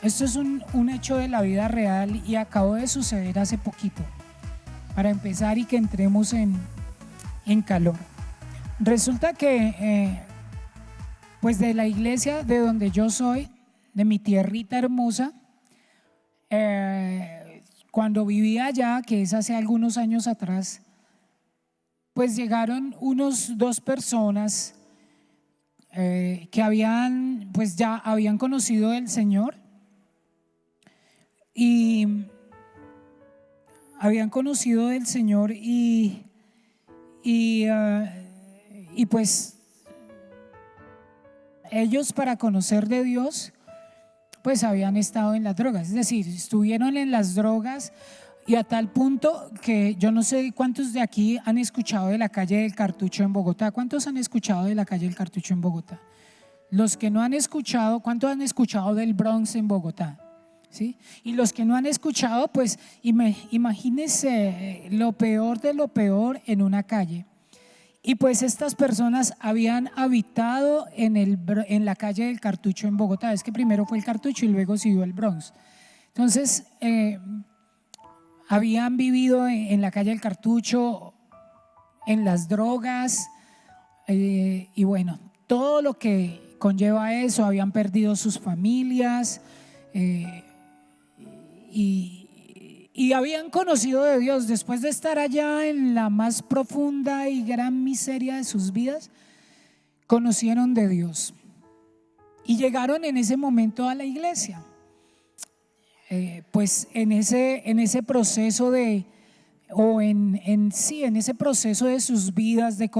Esto es un hecho de la vida real y acabó de suceder hace poquito, para empezar y que entremos en calor. Resulta que, pues de la iglesia de donde yo soy, de mi tierrita hermosa, cuando vivía allá, que es hace algunos años atrás, pues llegaron unos dos personas que pues ya habían conocido el Señor y habían conocido del Señor y, y pues ellos, para conocer de Dios, pues habían estado en las drogas, es decir, estuvieron en las drogas, y a tal punto que yo no sé cuántos de aquí han escuchado de la calle del Cartucho en Bogotá. ¿Cuántos han escuchado de la calle del Cartucho en Bogotá? Los que no han escuchado, ¿cuántos han escuchado del Bronx en Bogotá? ¿Sí? Y los que no han escuchado, pues imagínense lo peor de lo peor en una calle. Y pues estas personas habían habitado en la calle del Cartucho en Bogotá. Es que primero fue el Cartucho y luego siguió el Bronx. Entonces, habían vivido en la calle del Cartucho, en las drogas, y bueno, todo lo que conlleva eso. Habían perdido sus familias, y habían conocido de Dios. Después de estar allá en la más profunda y gran miseria de sus vidas, conocieron de Dios y llegaron en ese momento a la iglesia. Pues en ese proceso en ese proceso de sus vidas, de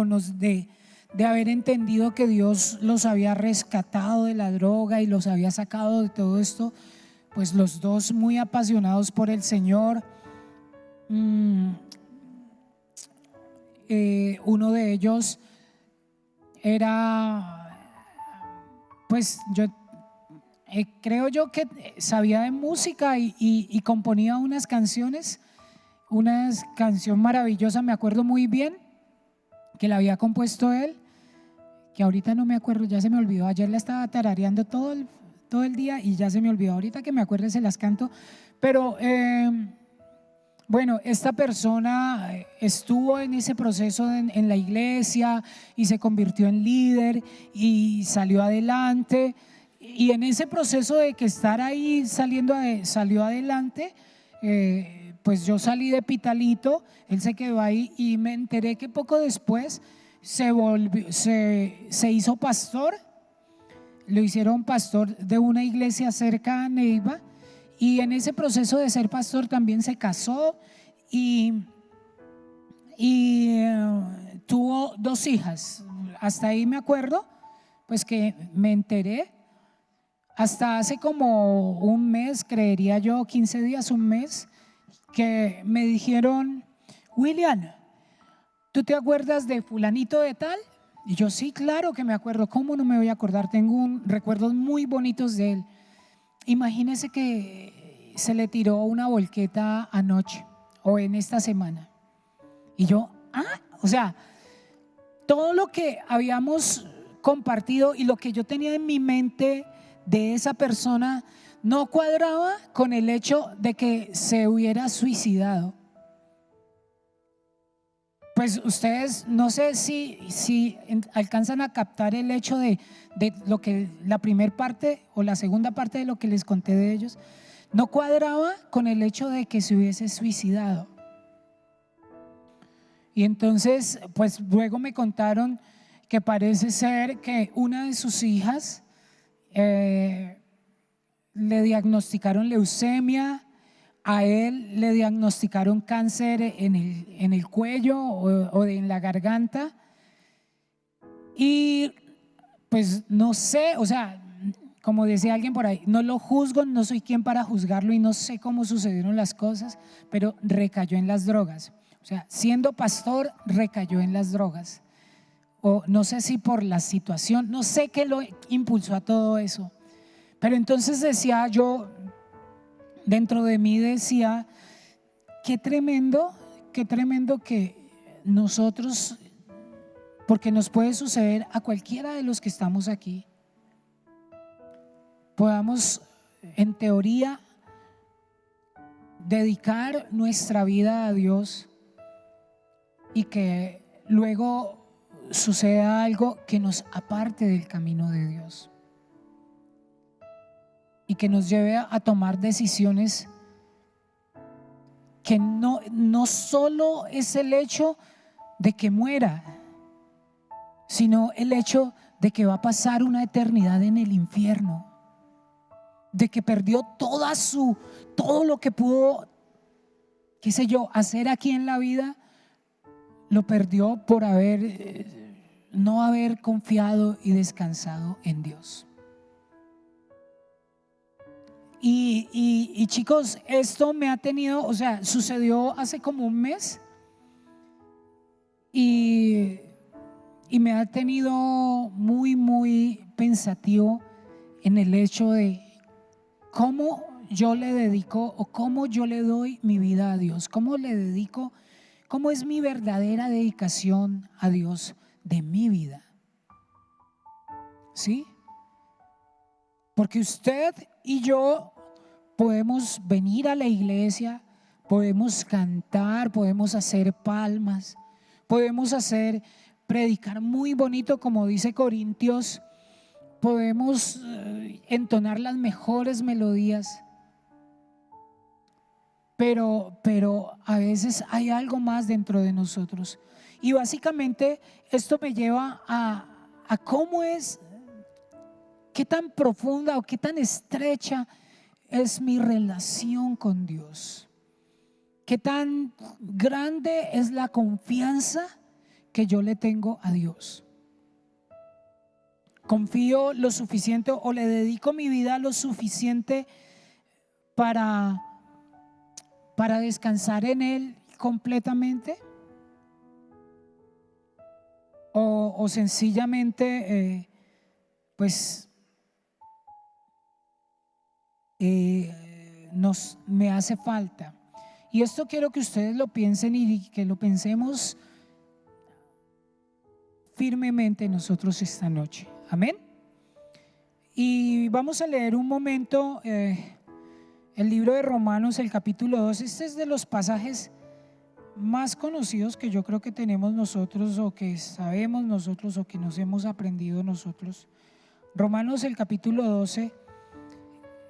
haber entendido que Dios los había rescatado de la droga y los había sacado de todo esto, pues los dos, muy apasionados por el Señor, uno de ellos era, pues creo yo que sabía de música y componía unas canciones, una canción maravillosa, me acuerdo muy bien, que la había compuesto él, que ahorita no me acuerdo, ya se me olvidó. Ayer la estaba tarareando todo el día y ya se me olvidó. Ahorita que me acuerde se las canto. Pero bueno, esta persona estuvo en ese proceso en la iglesia y se convirtió en líder y salió adelante. Y en ese proceso de que estar ahí salió adelante, pues yo salí de Pitalito, él se quedó ahí y me enteré que poco después se hizo pastor. Lo hicieron pastor de una iglesia cerca a Neiva, y en ese proceso de ser pastor también se casó y tuvo dos hijas. Hasta ahí me acuerdo, pues que me enteré. Hasta hace como un mes, creería yo, 15 días, un mes, que me dijeron: William, ¿tú te acuerdas de fulanito de tal? Y yo: sí, claro que me acuerdo, ¿cómo no me voy a acordar? Tengo recuerdos muy bonitos de él. Imagínese que se le tiró una volqueta anoche o en esta semana. Y yo, o sea, todo lo que habíamos compartido y lo que yo tenía en mi mente de esa persona no cuadraba con el hecho de que se hubiera suicidado. Pues ustedes no sé si alcanzan a captar el hecho de lo que la primera parte o la segunda parte de lo que les conté de ellos no cuadraba con el hecho de que se hubiese suicidado. Y entonces, pues luego me contaron que parece ser que una de sus hijas le diagnosticaron leucemia. A él le diagnosticaron cáncer en el cuello o en la garganta. Y pues no sé, o sea, como decía alguien por ahí, no lo juzgo, no soy quien para juzgarlo y no sé cómo sucedieron las cosas, pero recayó en las drogas. O sea, siendo pastor, recayó en las drogas. O no sé si por la situación, no sé qué lo impulsó a todo eso. Pero entonces decía yo, dentro de mí decía: qué tremendo que nosotros, porque nos puede suceder a cualquiera de los que estamos aquí, podamos en teoría, dedicar nuestra vida a Dios y que luego suceda algo que nos aparte del camino de Dios y que nos lleve a tomar decisiones que no solo es el hecho de que muera, sino el hecho de que va a pasar una eternidad en el infierno, de que perdió todo lo que pudo, qué sé yo, hacer aquí en la vida, lo perdió por no haber confiado y descansado en Dios. Y chicos, esto me ha tenido, o sea, sucedió hace como un mes y me ha tenido muy, muy pensativo en el hecho de cómo yo le dedico o cómo yo le doy mi vida a Dios, cómo le dedico, cómo es mi verdadera dedicación a Dios de mi vida. ¿Sí? Porque usted y yo podemos venir a la iglesia, podemos cantar, podemos hacer palmas, podemos predicar muy bonito, como dice Corintios, podemos entonar las mejores melodías, pero a veces hay algo más dentro de nosotros. Y básicamente esto me lleva a cómo es, qué tan profunda o qué tan estrecha es mi relación con Dios, qué tan grande es la confianza que yo le tengo a Dios. Confío lo suficiente o le dedico mi vida lo suficiente para descansar en Él completamente, o sencillamente me hace falta. Y esto quiero que ustedes lo piensen y que lo pensemos firmemente nosotros esta noche. Amén. Y vamos a leer un momento el libro de Romanos, el capítulo 2. Este es de los pasajes más conocidos que yo creo que tenemos nosotros, o que sabemos nosotros, o que nos hemos aprendido nosotros. Romanos, el capítulo 12,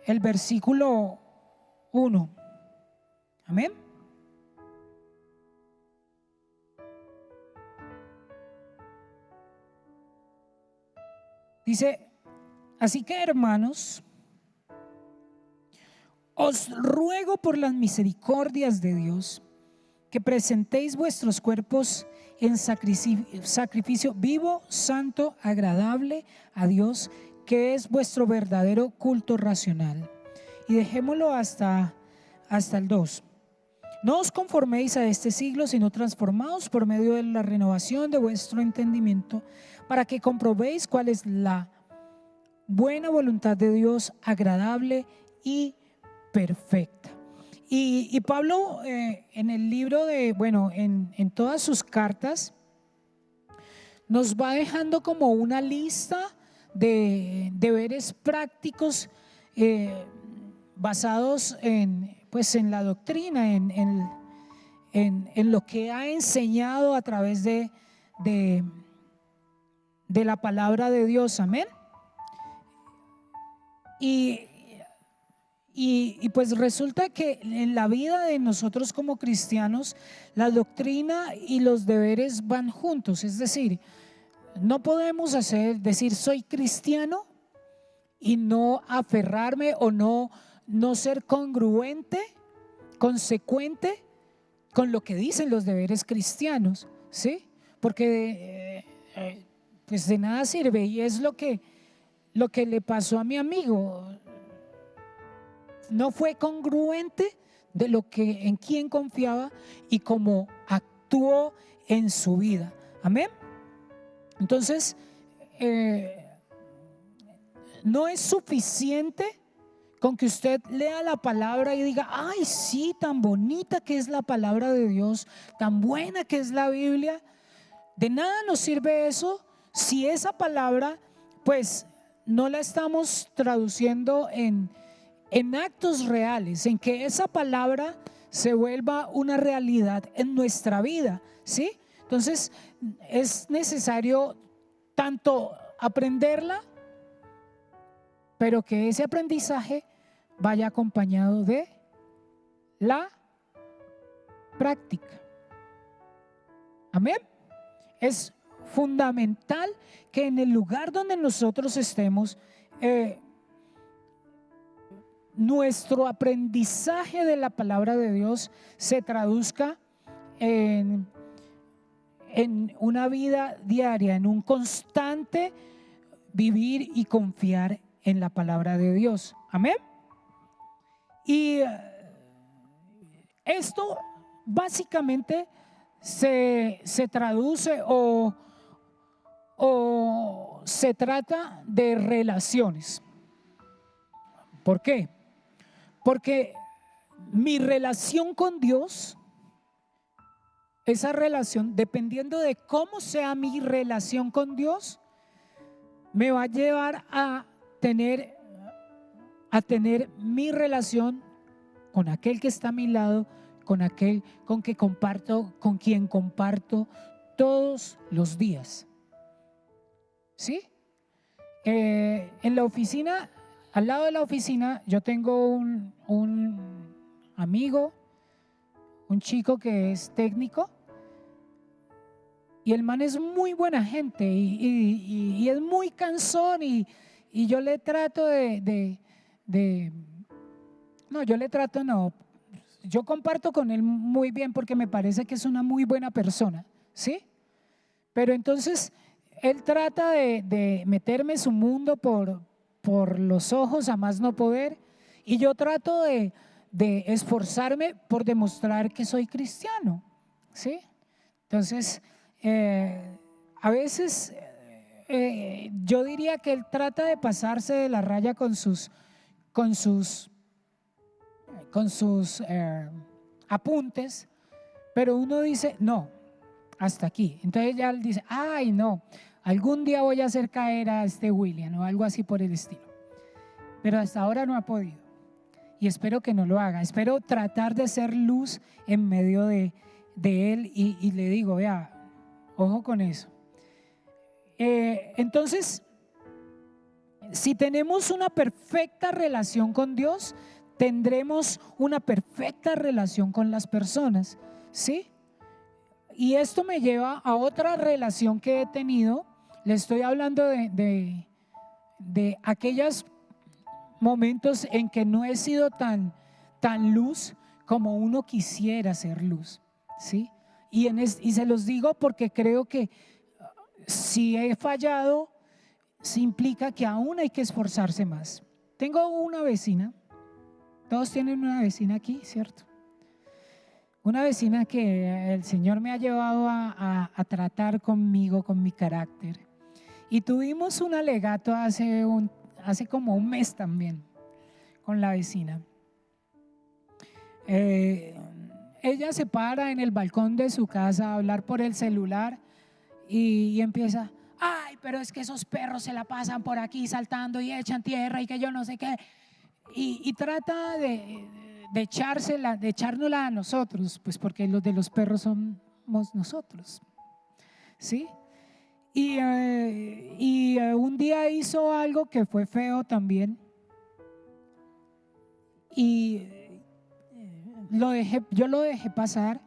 el versículo 1. Amén. Dice: así que, hermanos, os ruego por las misericordias de Dios que presentéis vuestros cuerpos en sacrificio vivo, santo, agradable a Dios, que es vuestro verdadero culto racional. Y dejémoslo hasta el 2. No os conforméis a este siglo, sino transformaos por medio de la renovación de vuestro entendimiento, para que comprobéis cuál es la buena voluntad de Dios, agradable y perfecta. Y Pablo en el libro en todas sus cartas nos va dejando como una lista de deberes prácticos basados en la doctrina, en lo que ha enseñado a través de la palabra de Dios. Amén. Y pues resulta que en la vida de nosotros como cristianos, la doctrina y los deberes van juntos. Es decir, no podemos decir soy cristiano y no aferrarme o no ser congruente, consecuente con lo que dicen los deberes cristianos, ¿sí? Porque pues de nada sirve, y es lo que le pasó a mi amigo. No fue congruente de en quién confiaba y cómo actuó en su vida. Amén. Entonces no es suficiente con que usted lea la palabra y diga: ay, sí, tan bonita que es la palabra de Dios, tan buena que es la Biblia. De nada nos sirve eso si esa palabra pues no la estamos traduciendo en en actos reales, en que esa palabra se vuelva una realidad en nuestra vida, ¿sí? Entonces es necesario tanto aprenderla, pero que ese aprendizaje vaya acompañado de la práctica. Amén. Es fundamental que en el lugar donde nosotros estemos, nuestro aprendizaje de la palabra de Dios se traduzca en una vida diaria, en un constante vivir y confiar en la palabra de Dios. Amén. Y esto básicamente se traduce o se trata de relaciones. ¿Por qué? Porque mi relación con Dios, esa relación, dependiendo de cómo sea mi relación con Dios, me va a llevar a tener mi relación con aquel que está a mi lado, con aquel con quien comparto todos los días. ¿Sí? En la oficina, al lado de la oficina, yo tengo un amigo, un chico que es técnico, y el man es muy buena gente y es muy cansón, y yo le trato yo comparto con él muy bien porque me parece que es una muy buena persona, ¿sí? Pero entonces él trata de meterme en su mundo por los ojos a más no poder, y yo trato de esforzarme por demostrar que soy cristiano, ¿sí? Entonces, a veces yo diría que él trata de pasarse de la raya con sus apuntes, pero uno dice, no, hasta aquí. Entonces ya él dice, ay no, algún día voy a hacer caer a este William o algo así por el estilo. Pero hasta ahora no ha podido, y espero que no lo haga. Espero tratar de ser luz en medio de él, y le digo, vea, ojo con eso. Entonces, si tenemos una perfecta relación con Dios, tendremos una perfecta relación con las personas, ¿sí? Y esto me lleva a otra relación que he tenido. Le estoy hablando de aquellos momentos en que no he sido tan luz como uno quisiera ser luz, ¿sí? Y se los digo porque creo que si he fallado, se implica que aún hay que esforzarse más. Tengo una vecina, todos tienen una vecina aquí, ¿cierto? Una vecina que el Señor me ha llevado a tratar conmigo, con mi carácter. Y tuvimos un alegato hace como un mes también con la vecina. Ella se para en el balcón de su casa a hablar por el celular y empieza, ay, pero es que esos perros se la pasan por aquí saltando y echan tierra y que yo no sé qué. Y trata de echárnosla a nosotros, pues porque los de los perros somos nosotros, ¿sí? Y un día hizo algo que fue feo también, y yo lo dejé pasar,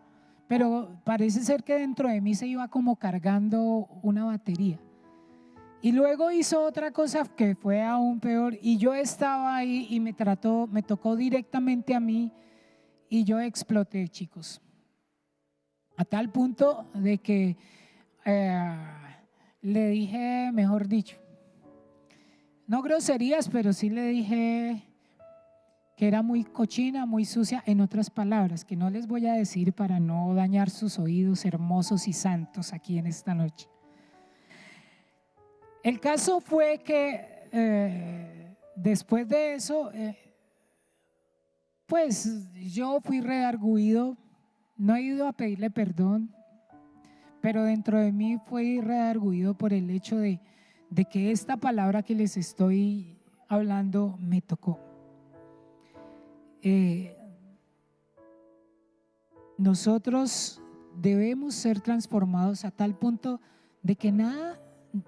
pero parece ser que dentro de mí se iba como cargando una batería. Y luego hizo otra cosa que fue aún peor, y yo estaba ahí y me tocó directamente a mí, y yo exploté, chicos, a tal punto de que le dije, mejor dicho, no groserías, pero sí le dije que era muy cochina, muy sucia, en otras palabras, que no les voy a decir para no dañar sus oídos hermosos y santos aquí en esta noche. El caso fue que después de eso, pues yo fui redarguido, no he ido a pedirle perdón, pero dentro de mí fui redarguido por el hecho de que esta palabra que les estoy hablando me tocó. eh, nosotros debemos ser transformados a tal punto de que nada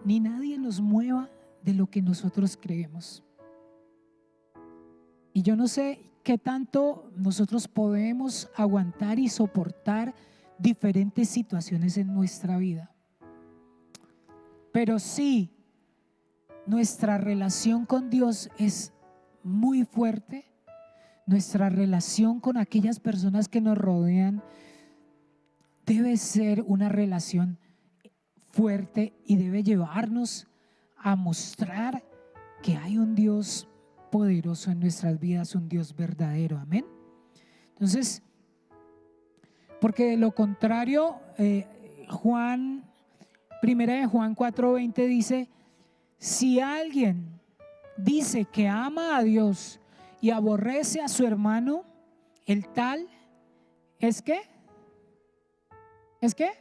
ni nadie nos mueva de lo que nosotros creemos. Y yo no sé qué tanto nosotros podemos aguantar y soportar diferentes situaciones en nuestra vida, pero sí, nuestra relación con Dios es muy fuerte. Nuestra relación con aquellas personas que nos rodean debe ser una relación fuerte y debe llevarnos a mostrar que hay un Dios poderoso en nuestras vidas, un Dios verdadero. Amén. Entonces, porque de lo contrario, primera de Juan 4:20 dice: si alguien dice que ama a Dios y aborrece a su hermano, el tal es ¿qué? ¿Es qué?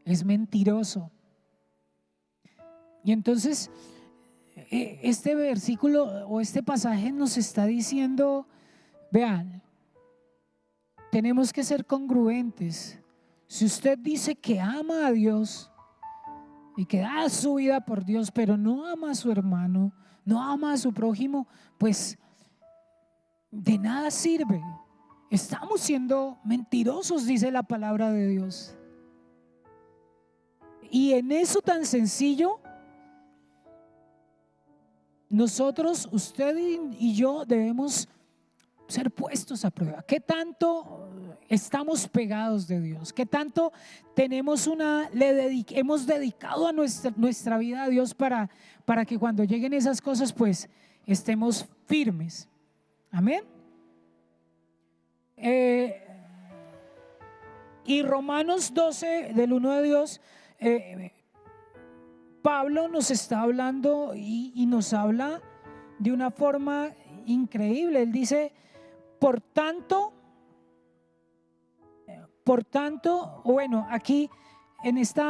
Es mentiroso. Y entonces este versículo o este pasaje nos está diciendo, vean, tenemos que ser congruentes. Si usted dice que ama a Dios y que da su vida por Dios, pero no ama a su hermano, no ama a su prójimo, pues de nada sirve. Estamos siendo mentirosos, dice la palabra de Dios. Y en eso tan sencillo, nosotros, usted y yo, debemos ser puestos a prueba. ¿Qué tanto estamos pegados de Dios? ¿Qué tanto tenemos hemos dedicado a nuestra vida a Dios para que cuando lleguen esas cosas, pues estemos firmes? Amén. Y Romanos 12, del 1 de Dios, Pablo nos está hablando y nos habla de una forma increíble. Él dice: por tanto, bueno, aquí en este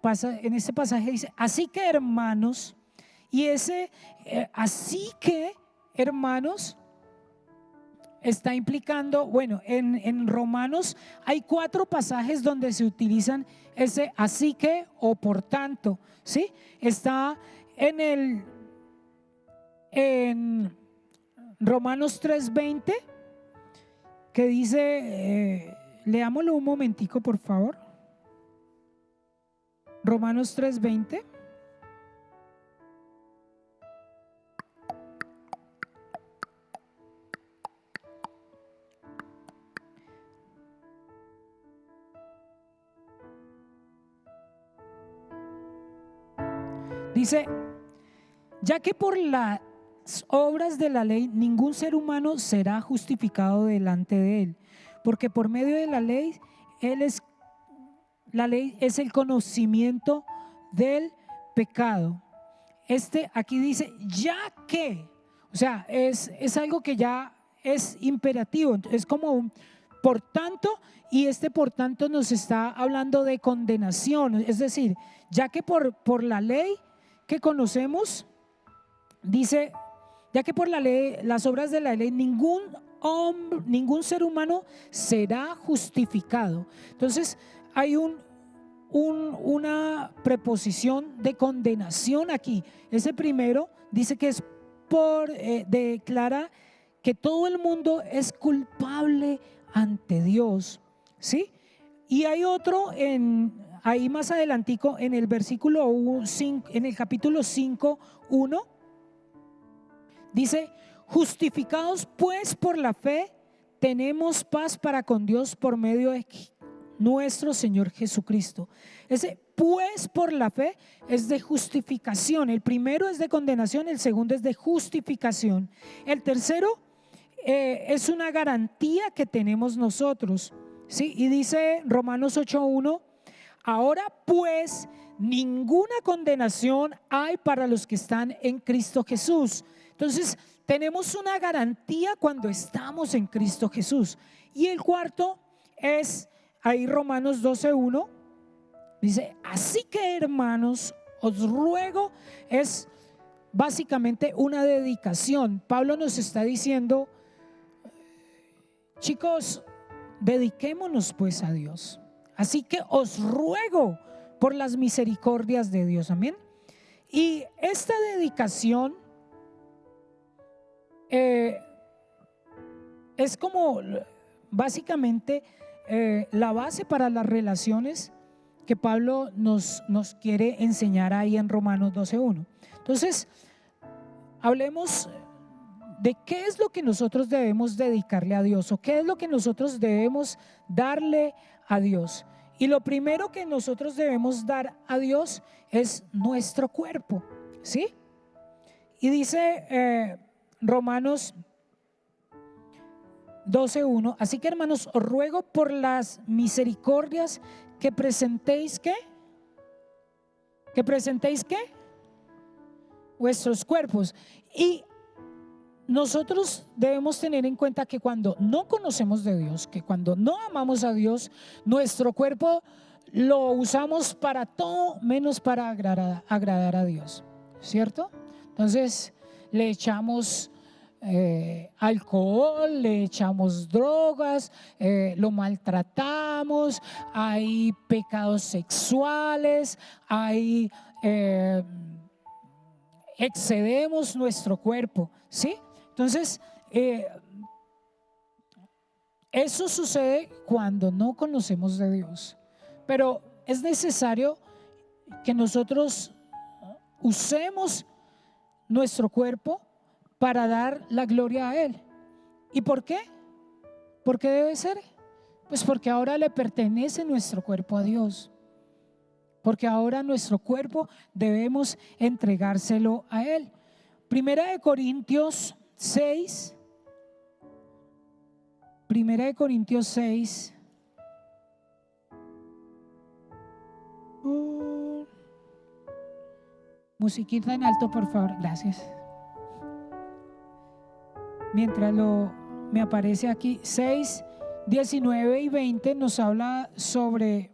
pasaje dice: así que hermanos, y ese así que hermanos está implicando, bueno, en Romanos hay 4 pasajes donde se utilizan ese así que o por tanto, ¿sí? Está en Romanos 3:20, que dice, leámoslo un momentico por favor. Romanos 3:20. Dice: ya que por las obras de la ley ningún ser humano será justificado delante de él, porque por medio de la ley la ley es el conocimiento del pecado. Aquí dice ya que, o sea, es algo que ya es imperativo, es como un por tanto, y por tanto nos está hablando de condenación. Es decir, ya que por la ley que conocemos, dice, ya que por la ley, las obras de la ley, ningún ser humano será justificado. Entonces hay una preposición de condenación aquí. Ese primero dice que es declara que todo el mundo es culpable ante Dios, ¿sí? Y hay otro ahí más adelantico en el versículo 5, en el capítulo 5:1, dice: justificados pues por la fe tenemos paz para con Dios por medio de nuestro Señor Jesucristo. Ese pues por la fe es de justificación. El primero es de condenación, el segundo es de justificación. El tercero es una garantía que tenemos nosotros, ¿sí? Y dice Romanos 8:1: ahora pues ninguna condenación hay para los que están en Cristo Jesús. Entonces tenemos una garantía cuando estamos en Cristo Jesús. Y el cuarto es ahí Romanos 12:1, dice: así que hermanos, os ruego, es básicamente una dedicación. Pablo nos está diciendo: Chicos, dediquémonos pues a Dios. Así que os ruego por las misericordias de Dios. Amén. Y esta dedicación es como básicamente la base para las relaciones que Pablo nos quiere enseñar ahí en Romanos 12:1. Entonces, hablemos de qué es lo que nosotros debemos dedicarle a Dios, o qué es lo que nosotros debemos darle a Dios. Y lo primero que nosotros debemos dar a Dios es nuestro cuerpo, ¿sí? Y dice Romanos 12:1: así que, hermanos, os ruego por las misericordias que presentéis, ¿qué? Que presentéis, ¿qué? Vuestros cuerpos. Y nosotros debemos tener en cuenta que cuando no conocemos de Dios, que cuando no amamos a Dios, nuestro cuerpo lo usamos para todo menos para agradar a Dios, ¿cierto? Entonces le echamos alcohol, le echamos drogas, lo maltratamos, hay pecados sexuales, hay excedemos nuestro cuerpo, ¿sí? Entonces, eso sucede cuando no conocemos de Dios. Pero es necesario que nosotros usemos nuestro cuerpo para dar la gloria a Él. ¿Y por qué? ¿Por qué debe ser? Pues porque ahora le pertenece nuestro cuerpo a Dios. Porque ahora nuestro cuerpo debemos entregárselo a Él. Primera de Corintios 6. Primera de Corintios 6. Musiquita en alto, por favor. Gracias. Mientras me aparece aquí, 6, 19 y 20 nos habla sobre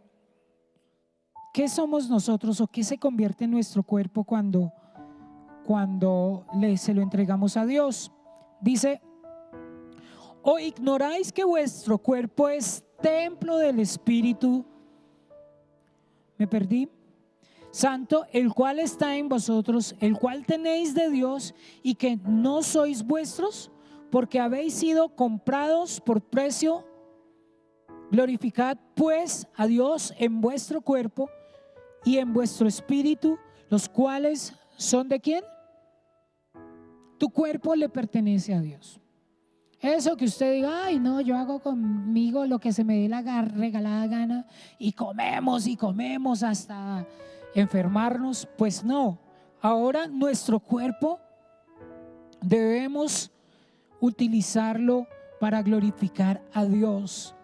qué somos nosotros o qué se convierte en nuestro cuerpo cuando se lo entregamos a Dios. Dice: ¿o ignoráis que vuestro cuerpo es templo del Espíritu? Me perdí. Santo, el cual está en vosotros, el cual tenéis de Dios, y que no sois vuestros, porque habéis sido comprados por precio. Glorificad pues a Dios en vuestro cuerpo y en vuestro espíritu, los cuales son ¿de quién? Tu cuerpo le pertenece a Dios. Eso que usted diga: ay, no, yo hago conmigo lo que se me dé la regalada gana y comemos hasta enfermarnos. Pues no, ahora nuestro cuerpo debemos utilizarlo para glorificar a Dios,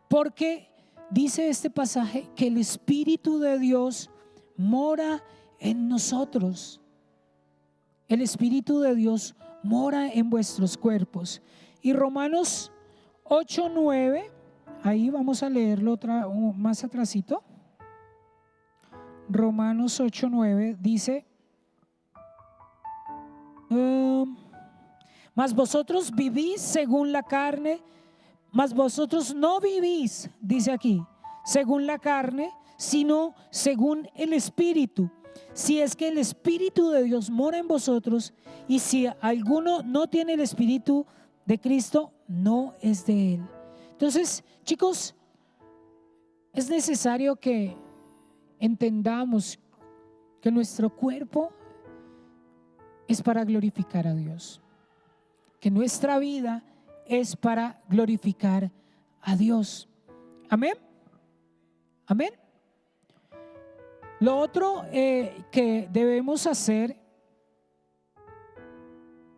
porque dice este pasaje que el Espíritu de Dios mora en nosotros. El Espíritu de Dios mora en vuestros cuerpos. Y Romanos 8:9, ahí vamos a leerlo más atrasito. Romanos 8:9 dice: mas vosotros vivís según la carne, mas vosotros no vivís, dice aquí, según la carne, sino según el Espíritu. Si es que el Espíritu de Dios mora en vosotros, y si alguno no tiene el Espíritu de Cristo, no es de Él. Entonces, chicos, es necesario que entendamos que nuestro cuerpo es para glorificar a Dios, que nuestra vida es para glorificar a Dios. Amén. Amén. Lo otro que debemos hacer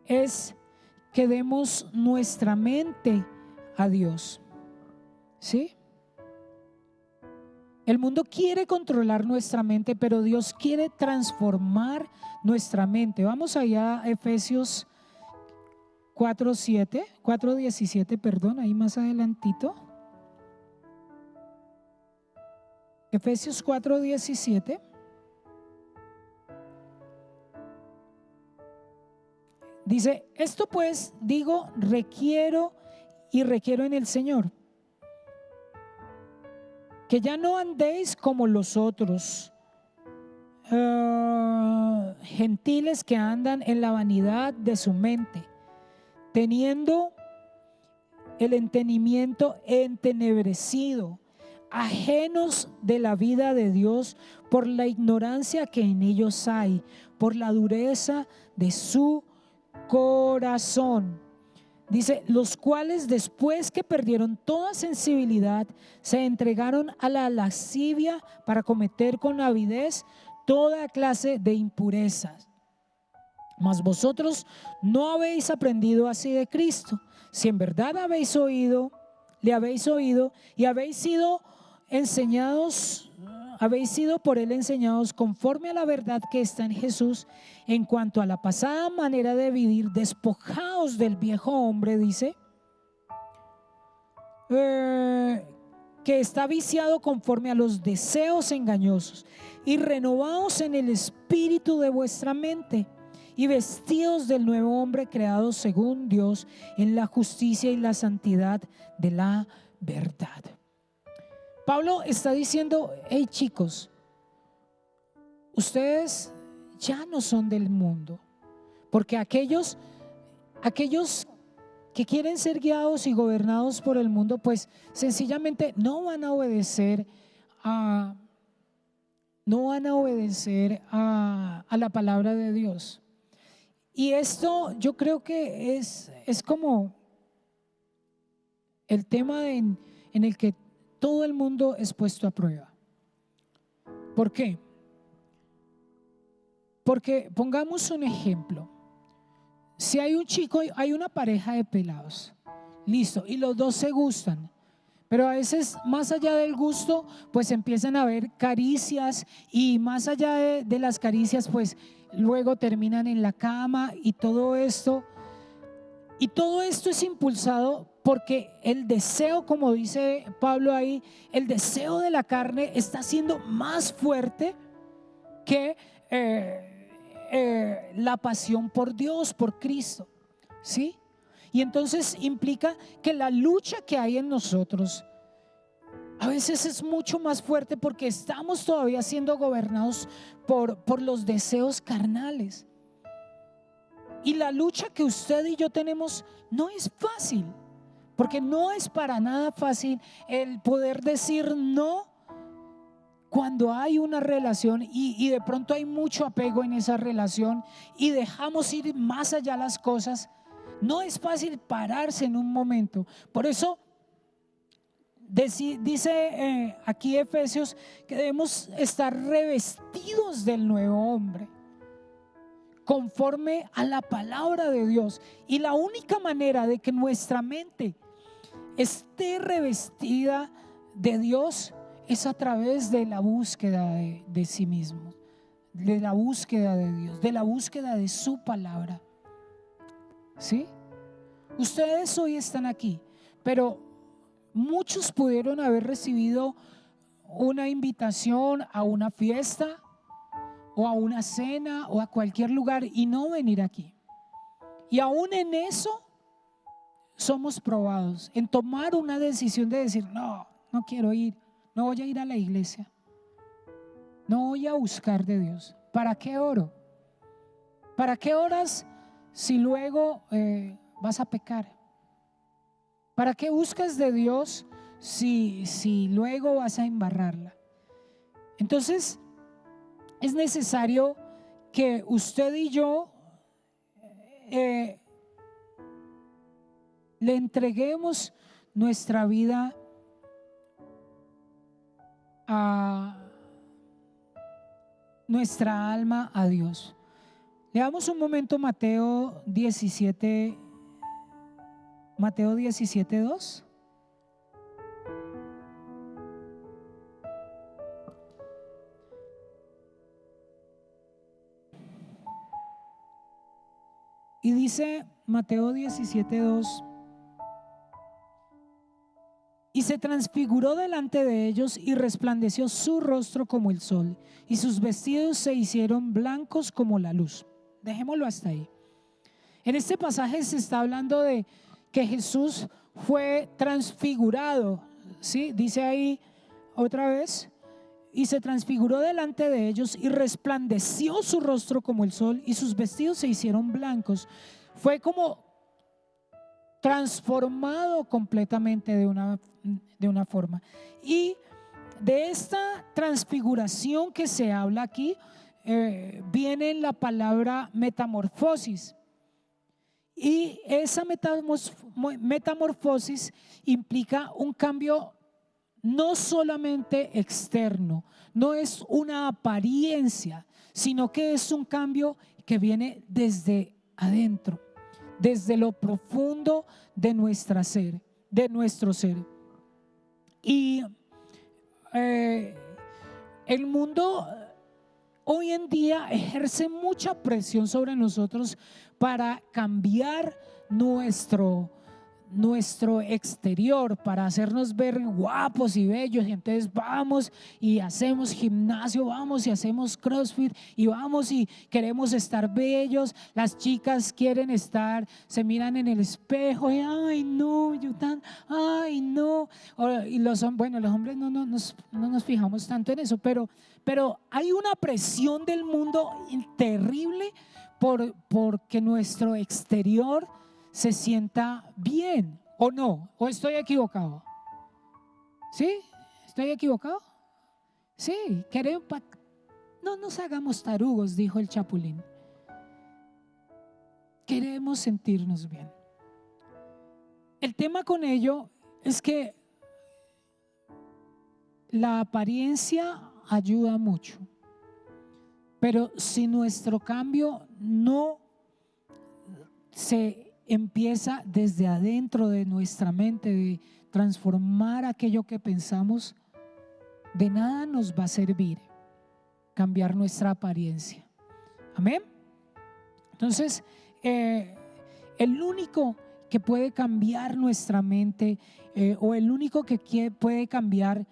es que demos nuestra mente a Dios, ¿sí? El mundo quiere controlar nuestra mente, pero Dios quiere transformar nuestra mente. Vamos allá a Efesios 4:17, perdón, ahí más adelantito. Efesios 4:17. Dice: esto pues digo, requiero y requiero en el Señor que ya no andéis como los otros gentiles que andan en la vanidad de su mente, teniendo el entendimiento entenebrecido, ajenos de la vida de Dios por la ignorancia que en ellos hay, por la dureza de su corazón. Dice, los cuales después que perdieron toda sensibilidad, se entregaron a la lascivia para cometer con avidez toda clase de impurezas. Mas vosotros no habéis aprendido así de Cristo. Si en verdad le habéis oído y habéis sido enseñados, habéis sido por él enseñados conforme a la verdad que está en Jesús, en cuanto a la pasada manera de vivir, despojaos del viejo hombre, dice, que está viciado conforme a los deseos engañosos, y renovaos en el espíritu de vuestra mente, y vestidos del nuevo hombre creado según Dios en la justicia y la santidad de la verdad. Pablo está diciendo, hey chicos, ustedes ya no son del mundo, porque aquellos que quieren ser guiados y gobernados por el mundo, pues sencillamente no van a obedecer a la palabra de Dios. Y esto yo creo que es como el tema en el que todo el mundo es puesto a prueba. ¿Por qué? Porque pongamos un ejemplo. Si hay un chico, hay una pareja de pelados, listo, y los dos se gustan, pero a veces más allá del gusto, pues empiezan a haber caricias, y más allá de las caricias, pues luego terminan en la cama y todo esto. Y todo esto es impulsado porque el deseo, como dice Pablo ahí, el deseo de la carne está siendo más fuerte que la pasión por Dios, por Cristo, ¿sí? Y entonces implica que la lucha que hay en nosotros a veces es mucho más fuerte porque estamos todavía siendo gobernados por los deseos carnales. Y la lucha que usted y yo tenemos no es fácil, porque no es para nada fácil el poder decir no cuando hay una relación y de pronto hay mucho apego en esa relación y dejamos ir más allá las cosas. No es fácil pararse en un momento. Por eso dice aquí Efesios que debemos estar revestidos del nuevo hombre, conforme a la palabra de Dios. Y la única manera de que nuestra mente esté revestida de Dios es a través de la búsqueda de sí mismo, de la búsqueda de Dios, de la búsqueda de su palabra. ¿Sí? Ustedes hoy están aquí, pero muchos pudieron haber recibido una invitación a una fiesta o a una cena o a cualquier lugar y no venir aquí. Y aún en eso somos probados, en tomar una decisión de decir, no quiero ir, no voy a ir a la iglesia, no voy a buscar de Dios. ¿Para qué oro? ¿Para qué oras si luego vas a pecar? ¿Para qué buscas de Dios si luego vas a embarrarla? Entonces es necesario que usted y yo le entreguemos nuestra vida nuestra alma a Dios. Leamos un momento Mateo 17:2. Y dice Mateo 17:2: y se transfiguró delante de ellos y resplandeció su rostro como el sol, y sus vestidos se hicieron blancos como la luz. Dejémoslo hasta ahí. En este pasaje se está hablando de que Jesús, fue transfigurado, ¿sí? Dice ahí otra vez, y se transfiguró delante de ellos y resplandeció su rostro como el sol y sus vestidos se hicieron blancos. Fue como transformado completamente de una forma. Y de esta transfiguración que se habla aquí, viene la palabra metamorfosis. Y esa metamorfosis implica un cambio no solamente externo, no es una apariencia, sino que es un cambio que viene desde adentro, desde lo profundo de nuestro ser. Y el mundo hoy en día ejerce mucha presión sobre nosotros para cambiar nuestro exterior, para hacernos ver guapos y bellos. Y entonces vamos y hacemos gimnasio, vamos y hacemos CrossFit y vamos y queremos estar bellos. Las chicas quieren estar, se miran en el espejo y ay no, ay no. Y los hombres no nos fijamos tanto en eso, pero hay una presión del mundo terrible porque nuestro exterior se sienta bien, ¿o no? ¿O estoy equivocado? ¿Sí? ¿Estoy equivocado? Sí, no nos hagamos tarugos, dijo el Chapulín. Queremos sentirnos bien. El tema con ello es que la apariencia ayuda mucho, pero si nuestro cambio no se empieza desde adentro de nuestra mente, de transformar aquello que pensamos, de nada nos va a servir cambiar nuestra apariencia. Amén. Entonces, el único que puede cambiar nuestra mente, o el único que puede cambiar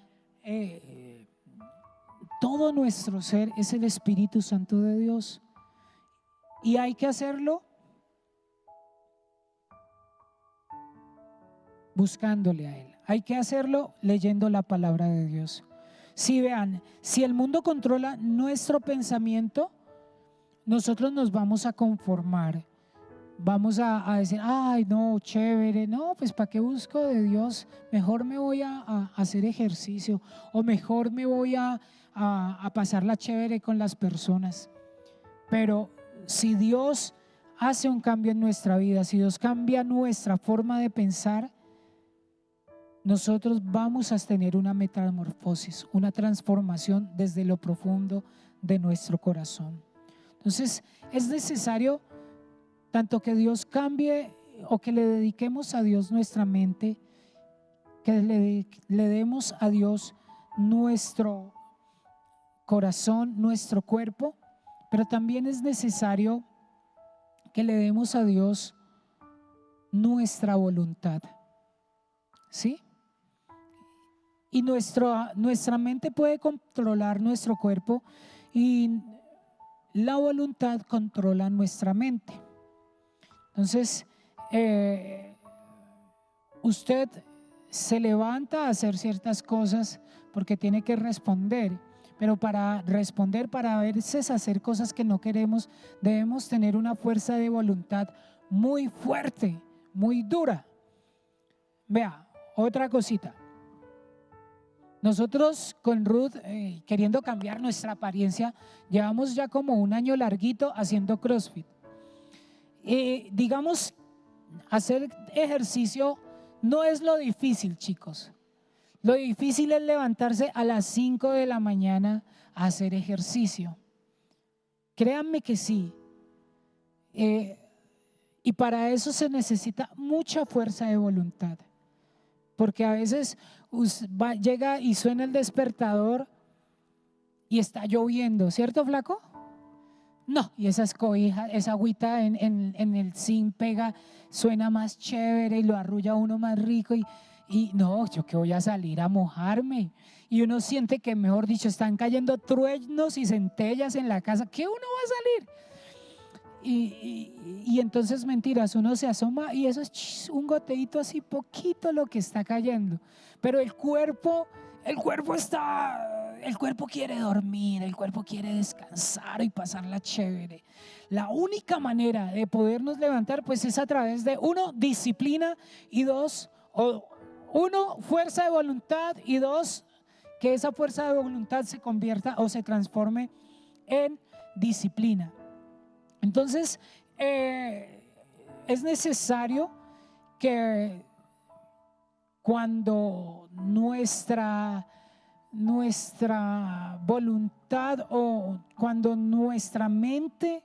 todo nuestro ser, es el Espíritu Santo de Dios. Y hay que hacerlo buscándole a Él. Hay que hacerlo leyendo la palabra de Dios. Si vean, si el mundo controla nuestro pensamiento, nosotros nos vamos a conformar. Vamos a decir, ay no, chévere, no, pues ¿para qué busco de Dios? Mejor me voy a hacer ejercicio, o mejor me voy a pasarla chévere con las personas. Pero si Dios hace un cambio en nuestra vida, si Dios cambia nuestra forma de pensar, nosotros vamos a tener una metamorfosis, una transformación desde lo profundo de nuestro corazón. Entonces es necesario tanto que Dios cambie, o que le dediquemos a Dios nuestra mente, que le demos a Dios nuestro corazón, nuestro cuerpo, pero también es necesario que le demos a Dios nuestra voluntad. ¿Sí? Y nuestra mente puede controlar nuestro cuerpo, y la voluntad controla nuestra mente. Entonces, usted se levanta a hacer ciertas cosas porque tiene que responder, pero para responder, para a veces hacer cosas que no queremos, debemos tener una fuerza de voluntad muy fuerte, muy dura. Vea, otra cosita. Nosotros con Ruth, queriendo cambiar nuestra apariencia, llevamos ya como un año larguito haciendo CrossFit. Digamos, hacer ejercicio no es lo difícil, chicos. Lo difícil es levantarse a las 5 de la mañana a hacer ejercicio. Créanme que sí. Y para eso se necesita mucha fuerza de voluntad. Porque a veces llega y suena el despertador y está lloviendo, ¿cierto, flaco? No, y esa agüita en el zinc pega, suena más chévere y lo arrulla uno más rico, y no, yo que voy a salir a mojarme. Y uno siente que, mejor dicho, están cayendo truenos y centellas en la casa. ¿Qué uno va a salir? y entonces mentiras, uno se asoma y eso es un goteíto así poquito lo que está cayendo, pero el cuerpo quiere dormir, el cuerpo quiere descansar y pasarla chévere. La única manera de podernos levantar pues es a través de uno, disciplina, y dos, fuerza de voluntad, y dos, que esa fuerza de voluntad se convierta o se transforme en disciplina. Entonces es necesario que cuando nuestra voluntad o cuando nuestra mente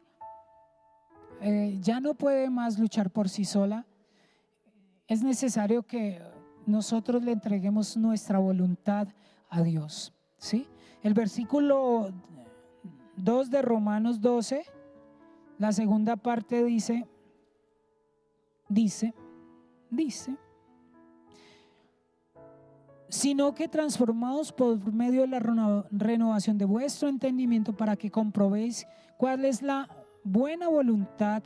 ya no puede más luchar por sí sola, es necesario que nosotros le entreguemos nuestra voluntad a Dios, ¿sí? El versículo 2 de Romanos 12, la segunda parte dice, sino que transformados por medio de la renovación de vuestro entendimiento, para que comprobéis cuál es la buena voluntad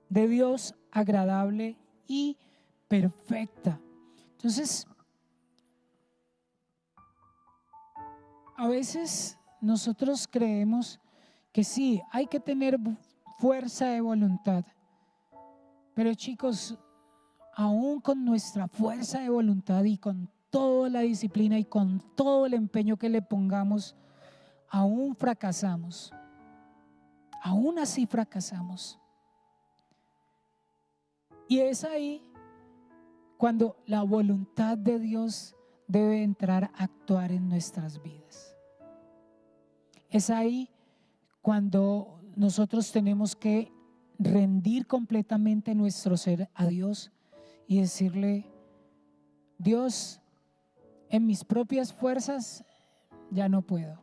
de Dios, agradable y perfecta. Entonces, a veces nosotros creemos que sí, hay que tener fuerza de voluntad, pero chicos, aún con nuestra fuerza de voluntad y con toda la disciplina y con todo el empeño que le pongamos, aún fracasamos. Aún así fracasamos. Y es ahí cuando la voluntad de Dios debe entrar a actuar en nuestras vidas. Es ahí cuando nosotros tenemos que rendir completamente nuestro ser a Dios y decirle: Dios, en mis propias fuerzas ya no puedo.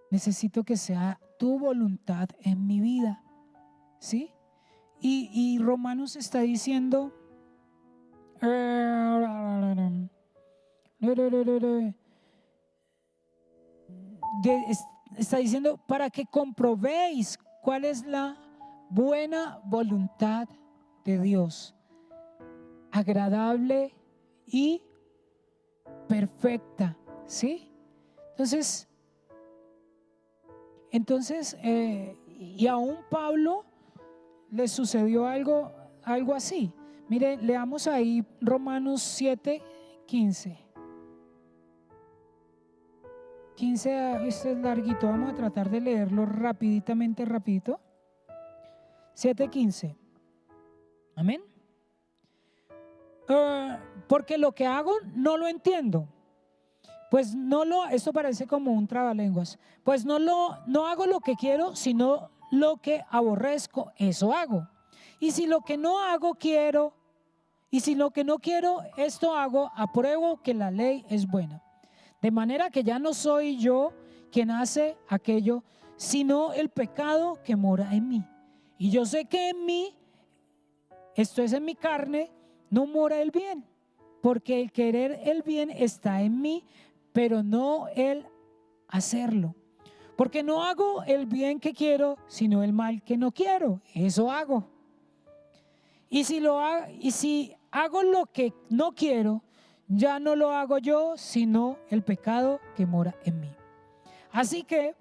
Necesito que sea tu voluntad en mi vida, ¿sí? Y Romanos está diciendo, está diciendo para que comprobéis cuál es la buena voluntad de Dios, agradable y perfecta, ¿sí? Entonces y aún Pablo le sucedió algo así. Mire, leamos ahí Romanos 7, 15. Este es larguito, vamos a tratar de leerlo rapidito. 7:15. Amén. Porque lo que hago no lo entiendo. Pues esto parece como un trabalenguas. Pues no hago lo que quiero, sino lo que aborrezco, eso hago. Y si lo que no hago quiero, y si lo que no quiero, esto hago, apruebo que la ley es buena. De manera que ya no soy yo quien hace aquello, sino el pecado que mora en mí. Y yo sé que en mí, esto es en mi carne, no mora el bien, porque el querer el bien está en mí, pero no el hacerlo. Porque no hago el bien que quiero, sino el mal que no quiero, eso hago. Y si hago lo que no quiero, ya no lo hago yo, sino el pecado que mora en mí. Así que,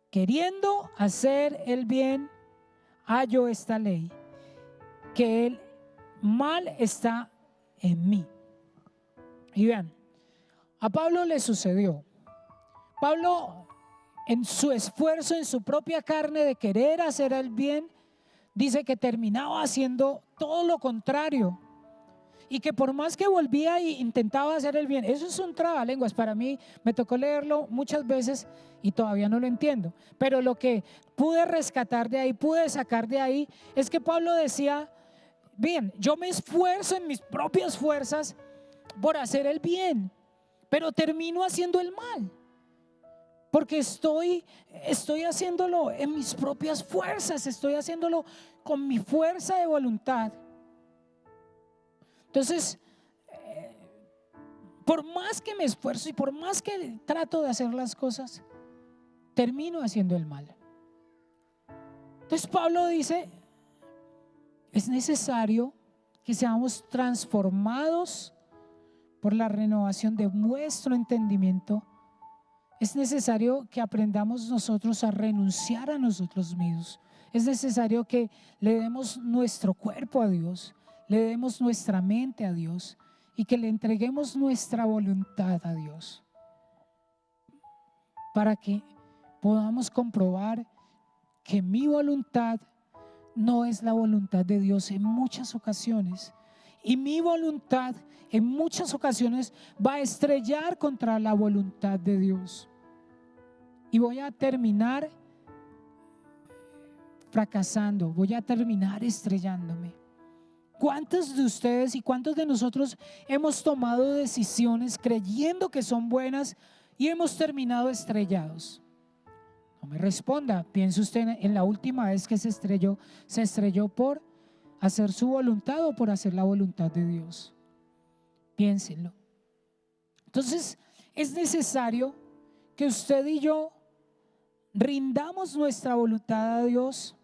queriendo hacer el bien, hallo esta ley, que el mal está en mí. Y vean, a Pablo le sucedió. Pablo, en su esfuerzo, en su propia carne de querer hacer el bien, dice que terminaba haciendo todo lo contrario. Y que por más que volvía e intentaba hacer el bien, eso es un trabalenguas. Para mí me tocó leerlo muchas veces y todavía no lo entiendo. Pero lo que pude rescatar de ahí, pude sacar de ahí, es que Pablo decía: bien, yo me esfuerzo en mis propias fuerzas por hacer el bien, pero termino haciendo el mal, porque estoy haciéndolo en mis propias fuerzas, estoy haciéndolo con mi fuerza de voluntad. Entonces, por más que me esfuerzo y por más que trato de hacer las cosas, termino haciendo el mal. Entonces Pablo dice, es necesario que seamos transformados por la renovación de nuestro entendimiento. Es necesario que aprendamos nosotros a renunciar a nosotros mismos. Es necesario que le demos nuestro cuerpo a Dios, le demos nuestra mente a Dios y que le entreguemos nuestra voluntad a Dios, para que podamos comprobar que mi voluntad no es la voluntad de Dios en muchas ocasiones, y mi voluntad en muchas ocasiones va a estrellar contra la voluntad de Dios, y voy a terminar fracasando, voy a terminar estrellándome. ¿Cuántos de ustedes y cuántos de nosotros hemos tomado decisiones creyendo que son buenas y hemos terminado estrellados? No me responda. Piense usted en la última vez que se estrelló por hacer su voluntad o por hacer la voluntad de Dios. Piénsenlo. Entonces, es necesario que usted y yo rindamos nuestra voluntad a Dios.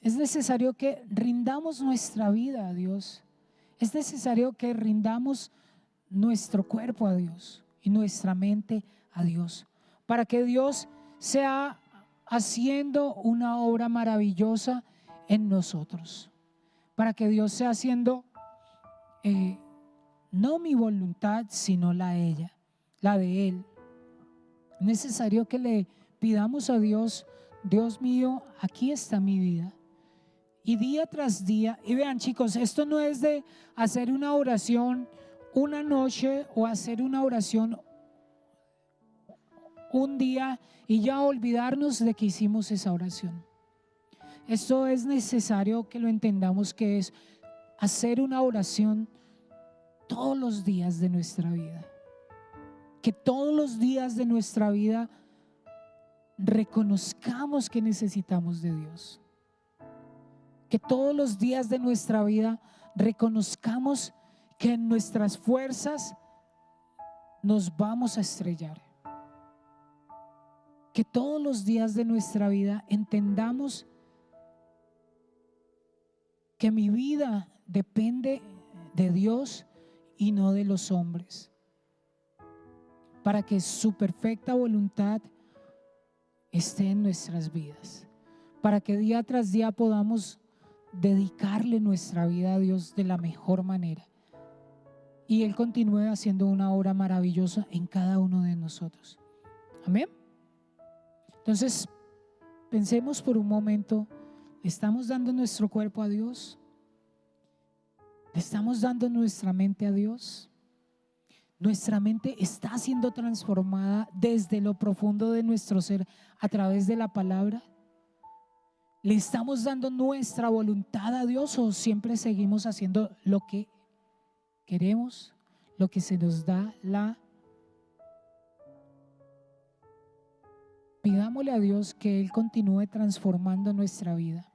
Es necesario que rindamos nuestra vida a Dios. Es necesario que rindamos nuestro cuerpo a Dios y nuestra mente a Dios, para que Dios sea haciendo una obra maravillosa en nosotros, para que Dios sea haciendo no mi voluntad sino la de Él. Es necesario que le pidamos a Dios: Dios mío, aquí está mi vida. Y día tras día, y vean chicos, esto no es de hacer una oración una noche o hacer una oración un día y ya olvidarnos de que hicimos esa oración. Esto es necesario que lo entendamos, que es hacer una oración todos los días de nuestra vida. Que todos los días de nuestra vida reconozcamos que necesitamos de Dios. Que todos los días de nuestra vida reconozcamos que en nuestras fuerzas nos vamos a estrellar. Que todos los días de nuestra vida entendamos que mi vida depende de Dios y no de los hombres, para que su perfecta voluntad esté en nuestras vidas, para que día tras día podamos dedicarle nuestra vida a Dios de la mejor manera y Él continúe haciendo una obra maravillosa en cada uno de nosotros. Amén. Entonces, pensemos por un momento: ¿le estamos dando nuestro cuerpo a Dios? ¿Le estamos dando nuestra mente a Dios? Nuestra mente está siendo transformada desde lo profundo de nuestro ser a través de la palabra. ¿Le estamos dando nuestra voluntad a Dios o siempre seguimos haciendo lo que queremos, lo que se nos da la? Pidámosle a Dios que Él continúe transformando nuestra vida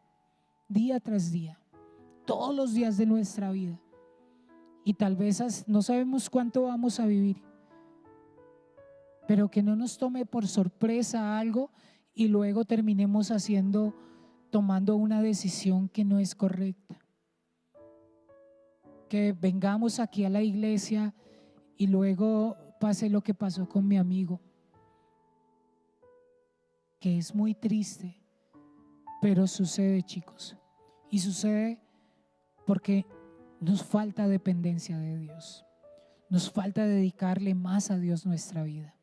día tras día, todos los días de nuestra vida. Y tal vez no sabemos cuánto vamos a vivir, pero que no nos tome por sorpresa algo y luego terminemos tomando una decisión que no es correcta. Que vengamos aquí a la iglesia y luego pase lo que pasó con mi amigo, que es muy triste, pero sucede, chicos, y sucede porque nos falta dependencia de Dios, nos falta dedicarle más a Dios nuestra vida.